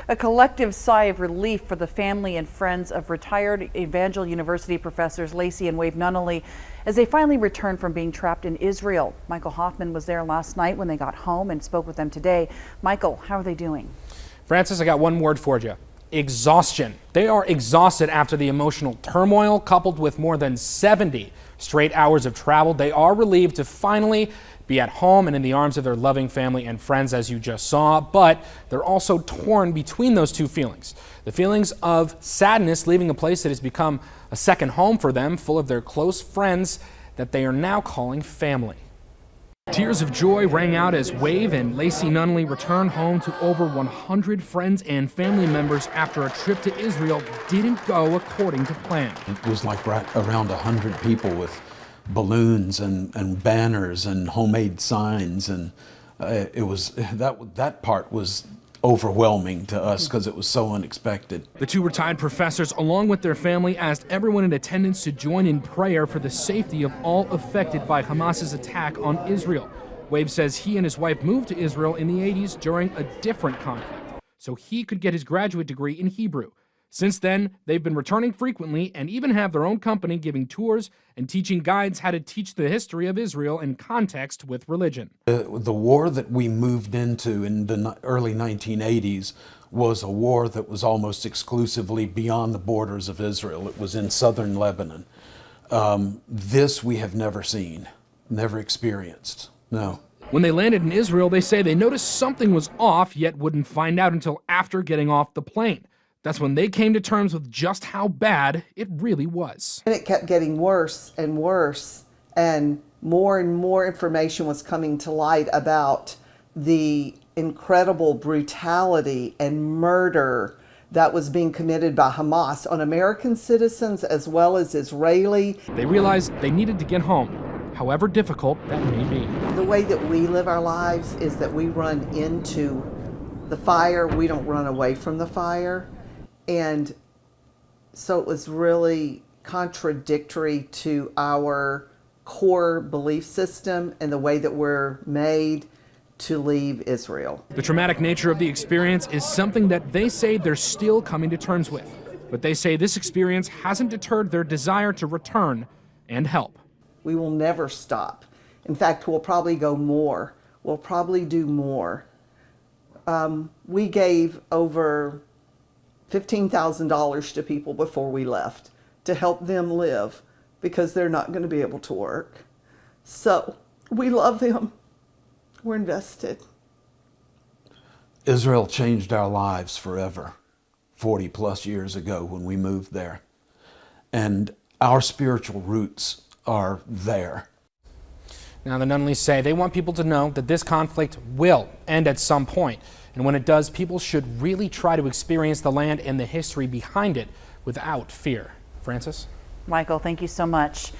A collective sigh of relief for the family and friends of retired Evangel University professors Lacey and Wave Nunnally as they finally returned from being trapped in Israel. Michael Hoffman was there last night when they got home and spoke with them today. Michael, how are they doing? Francis, I got one word for you. Exhaustion. They are exhausted after the emotional turmoil coupled with more than 70 straight hours of travel. They are relieved to finally be at home and in the arms of their loving family and friends, as you just saw, but they're also torn between those two feelings. The feelings of sadness leaving a place that has become a second home for them, full of their close friends that they are now calling family. Tears of joy rang out as Wave and Lacey Nunnally returned home to over 100 friends and family members after a trip to Israel didn't go according to plan. It was like right around 100 people with balloons and banners and homemade signs, and it was that part was overwhelming to us because it was so unexpected. The two retired professors, along with their family, asked everyone in attendance to join in prayer for the safety of all affected by Hamas's attack on Israel. Wave says he and his wife moved to Israel in the 80s during a different conflict, so he could get his graduate degree in Hebrew. Since then, they've been returning frequently and even have their own company giving tours and teaching guides how to teach the history of Israel in context with religion. The war that we moved into in the early 1980s was a war that was almost exclusively beyond the borders of Israel. It was in southern Lebanon. This we have never seen, never experienced, no. When they landed in Israel, they say they noticed something was off, yet wouldn't find out until after getting off the plane. That's when they came to terms with just how bad it really was. And it kept getting worse and worse, and more information was coming to light about the incredible brutality and murder that was being committed by Hamas on American citizens as well as Israeli. They realized they needed to get home, however difficult that may be. The way that we live our lives is that we run into the fire, we don't run away from the fire. And so it was really contradictory to our core belief system and the way that we're made to leave Israel. The traumatic nature of the experience is something that they say they're still coming to terms with. But they say this experience hasn't deterred their desire to return and help. We will never stop. In fact, we'll probably go more. We'll probably do more. We gave over $15,000 to people before we left to help them live because they're not going to be able to work. So we love them. We're invested. Israel changed our lives forever, 40 plus years ago when we moved there. And our spiritual roots are there. Now, the Nunnallys say they want people to know that this conflict will end at some point. And when it does, people should really try to experience the land and the history behind it without fear. Francis? Michael, thank you so much.